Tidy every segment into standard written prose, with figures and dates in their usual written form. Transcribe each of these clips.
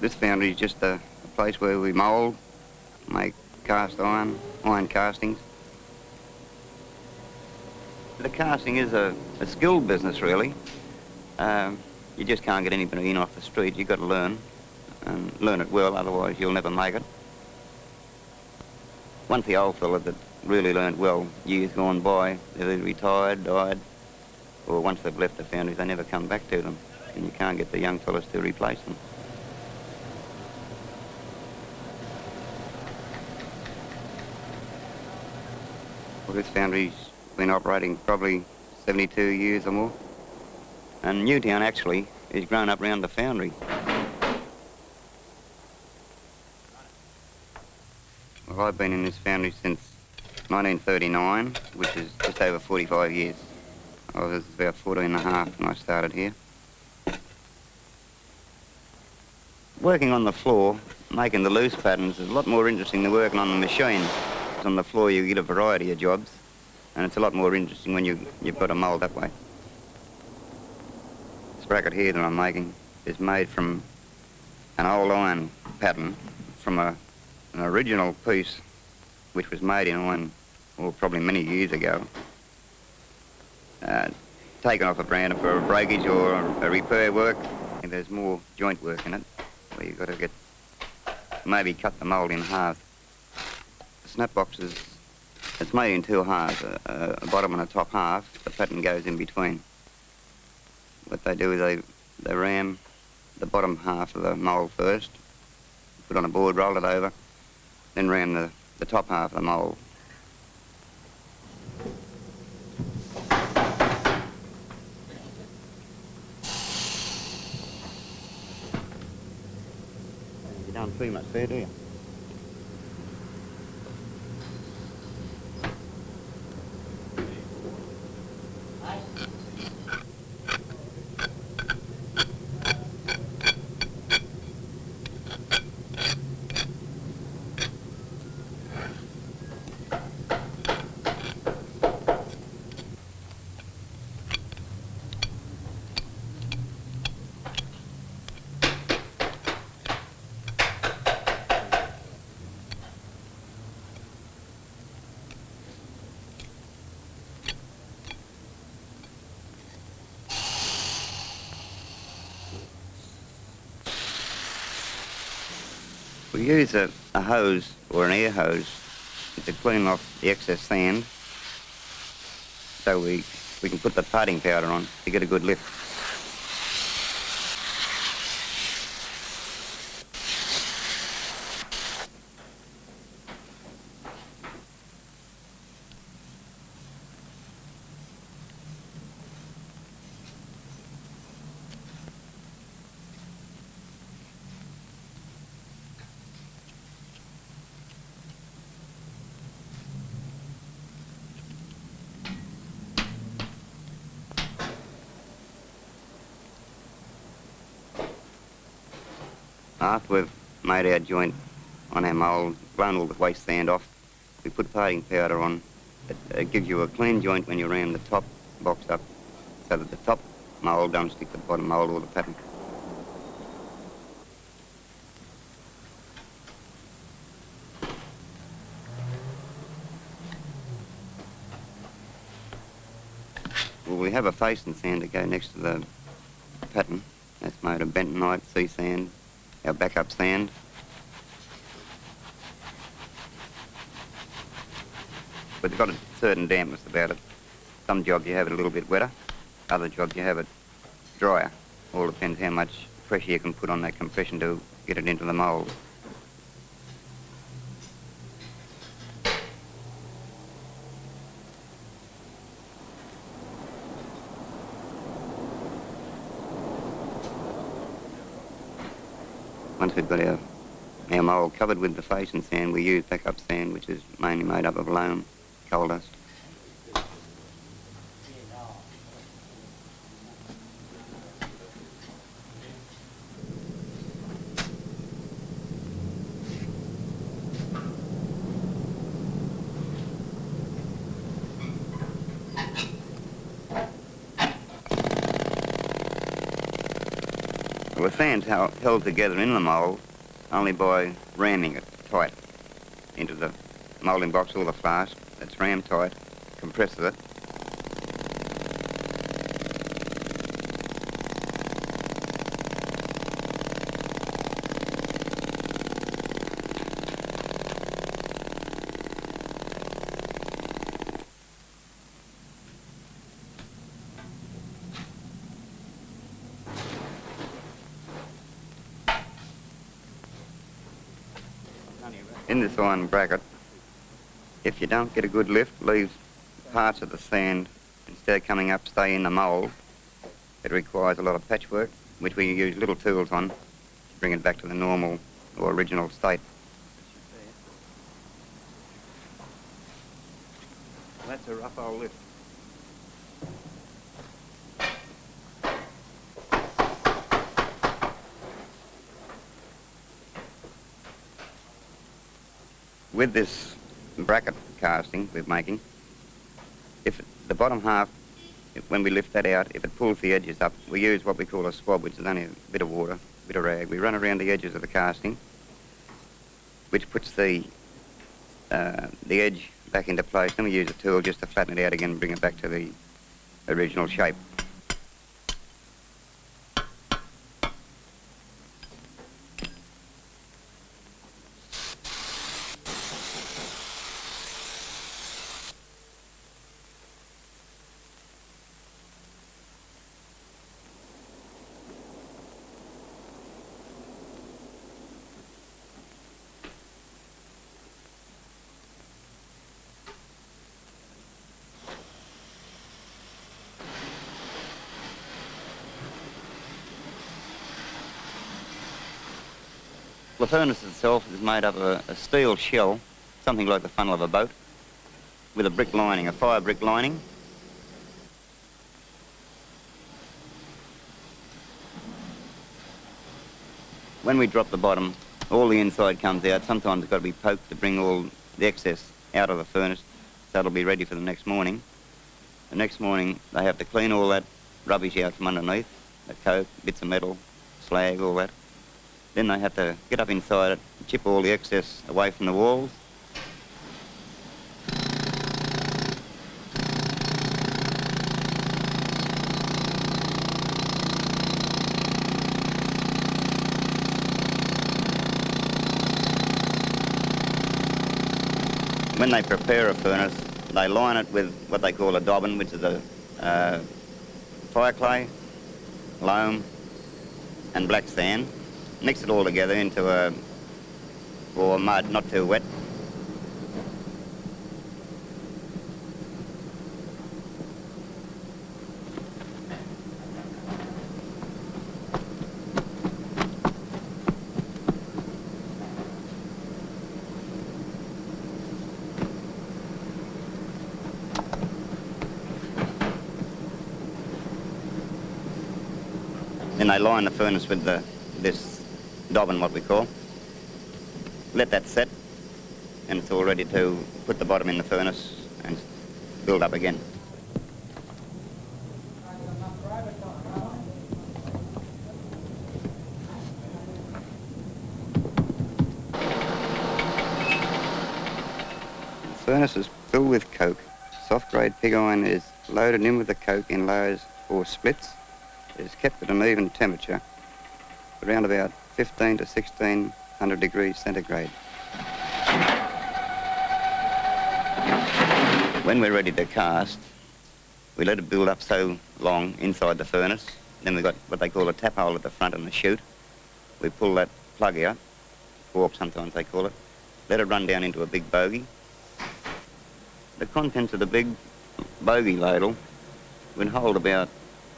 This foundry is just a place where we mould, make cast iron castings. The casting is a skilled business, really. You just can't get anybody in off the street. You've got to learn, and learn it well, otherwise you'll never make it. Once the old fella that really learned well, years gone by, they've either retired, died, or once they've left the foundries, they never come back to them, and you can't get the young fellas to replace them. Well, this foundry's been operating probably 72 years or more. And Newtown actually is grown up around the foundry. Well, I've been in this foundry since 1939, which is just over 45 years. I was about 14 and a half when I started here. Working on the floor, making the loose patterns is a lot more interesting than working on the machine. On the floor you get a variety of jobs, and it's a lot more interesting when you've got a mould that way. This bracket here that I'm making is made from an old iron pattern from an original piece which was made in iron, well, probably many years ago. Taken off a brand for a breakage or a repair work. And there's more joint work in it, where you've got to maybe cut the mould in half. The snapbox it's made in two halves, a bottom and a top half. The pattern goes in between. What they do is they ram the bottom half of the mould first, put on a board, roll it over, then ram the top half of the mould. You don't too much there, do you? We use a hose or an air hose to clean off the excess sand, so we can put the parting powder on to get a good lift. After we've made our joint on our mould, blown all the waste sand off, we put parting powder on. It gives you a clean joint when you ram the top box up, so that the top mould don't stick to the bottom mould or the pattern. Well, we have a facing sand to go next to the pattern. That's made of bentonite, sea sand, our backup sand. But it's got a certain dampness about it. Some jobs you have it a little bit wetter, other jobs you have it drier. All depends how much pressure you can put on that compression to get it into the mould. Once we've got our mould covered with the facing sand, we use backup sand, which is mainly made up of loam, coal dust. Well, the sand's held together in the mould only by ramming it tight into the moulding box or the flask. That's rammed tight, compresses it. In this iron bracket, if you don't get a good lift, leaves parts of the sand, instead of coming up, stay in the mould. It requires a lot of patchwork, which we use little tools on to bring it back to the normal or original state. That's a rough old lift. With this bracket casting we're making, if the bottom half, when we lift that out, if it pulls the edges up, we use what we call a swab, which is only a bit of water, a bit of rag. We run around the edges of the casting, which puts the edge back into place. Then we use a tool just to flatten it out again and bring it back to the original shape. The furnace itself is made up of a steel shell, something like the funnel of a boat, with a brick lining, a fire brick lining. When we drop the bottom, all the inside comes out. Sometimes it's got to be poked to bring all the excess out of the furnace, so it'll be ready for the next morning. The next morning, they have to clean all that rubbish out from underneath, the coke, bits of metal, slag, all that. Then they have to get up inside it, chip all the excess away from the walls. When they prepare a furnace, they line it with what they call a dobbin, which is a fire clay, loam and black sand. Mix it all together into or mud, not too wet. Then they line the furnace with this dobbin, what we call. Let that set, and it's all ready to put the bottom in the furnace and build up again. The furnace is filled with coke. Soft grade pig iron is loaded in with the coke in layers or splits. It is kept at an even temperature, around about 15 to 1600 degrees centigrade. When we're ready to cast, we let it build up so long inside the furnace. Then we've got what they call a tap hole at the front and the chute. We pull that plug out, fork sometimes they call it, let it run down into a big bogey. The contents of the big bogey ladle would hold about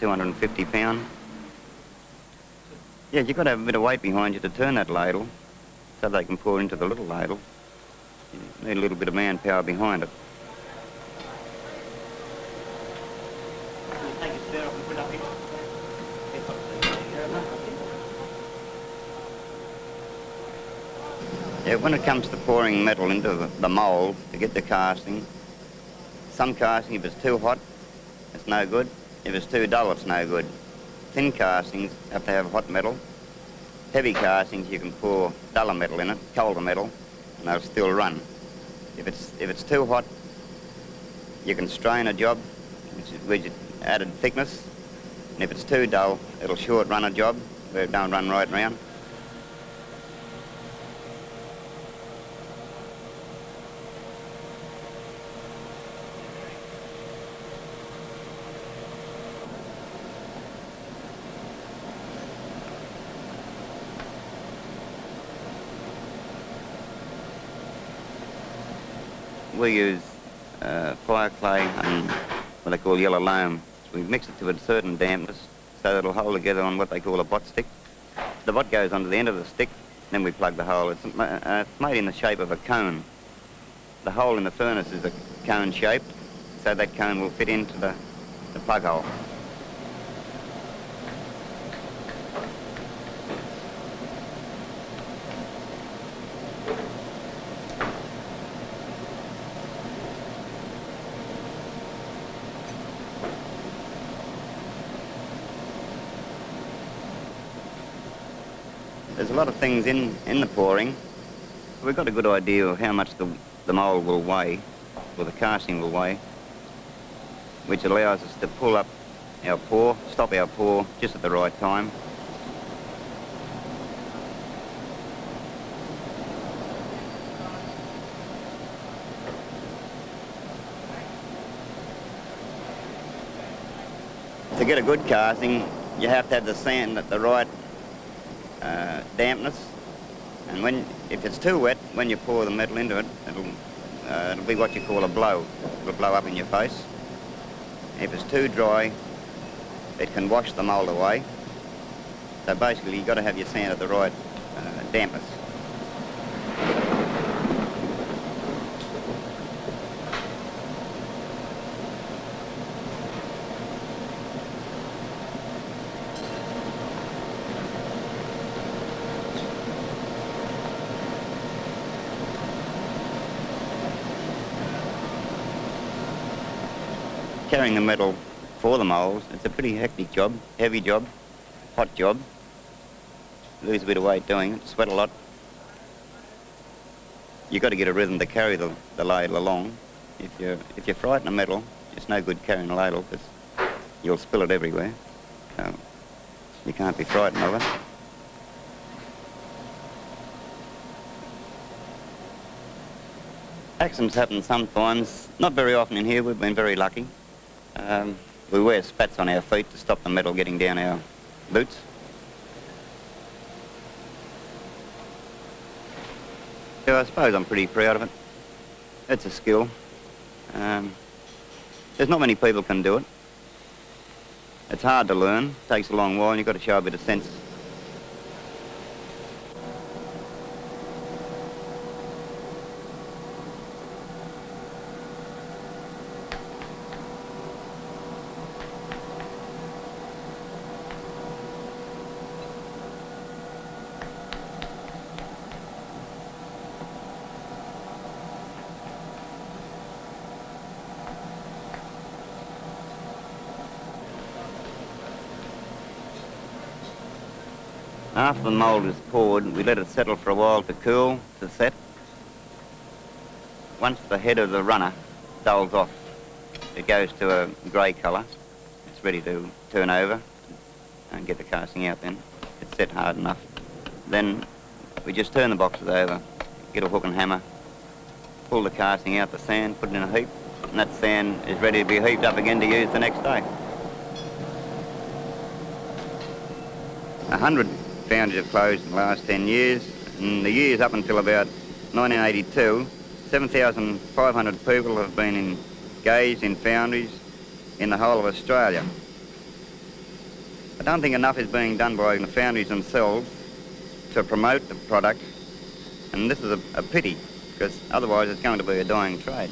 250 pounds. Yeah, you've got to have a bit of weight behind you to turn that ladle so they can pour into the little ladle. You need a little bit of manpower behind it. Yeah, when it comes to pouring metal into the mould to get the casting, some casting, if it's too hot, it's no good. If it's too dull, it's no good. thin castings have to have hot metal. Heavy castings, you can pour duller metal in it, colder metal, and they'll still run. If it's too hot, you can strain a job, which added thickness, and if it's too dull, it'll short run a job where it don't run right round. We use fire clay and what they call yellow loam. So we mix it to a certain dampness so that it'll hold together on what they call a bot stick. The bot goes onto the end of the stick, then we plug the hole. It's made in the shape of a cone. The hole in the furnace is a cone shaped, so that cone will fit into the plug hole. There's a lot of things in the pouring. We've got a good idea of how much the mould will weigh, or the casting will weigh, which allows us to pull up our pour, stop our pour just at the right time. To get a good casting, you have to have the sand at the right dampness, and if it's too wet, when you pour the metal into it, it'll be what you call a blow. It'll blow up in your face. If it's too dry, it can wash the mould away. So basically, you've got to have your sand at the right dampness. Carrying the metal for the moulds, it's a pretty hectic job, heavy job, hot job. Lose a bit of weight doing it, sweat a lot. You've got to get a rhythm to carry the ladle along. If you frighten a metal, it's no good carrying a ladle because you'll spill it everywhere. So you can't be frightened of it. Accidents happen sometimes, not very often in here. We've been very lucky. We wear spats on our feet to stop the metal getting down our boots. So I suppose I'm pretty proud of it. It's a skill. There's not many people can do it. It's hard to learn, takes a long while, and you've got to show a bit of sense. After the mould is poured, we let it settle for a while to cool, to set. Once the head of the runner dulls off, it goes to a grey colour. It's ready to turn over and get the casting out then. It's set hard enough. Then we just turn the boxes over, get a hook and hammer, pull the casting out the sand, put it in a heap, and that sand is ready to be heaped up again to use the next day. 100 foundries have closed in the last 10 years. In the years up until about 1982, 7,500 people have been engaged in foundries in the whole of Australia. I don't think enough is being done by the foundries themselves to promote the product, and this is a pity, because otherwise it's going to be a dying trade.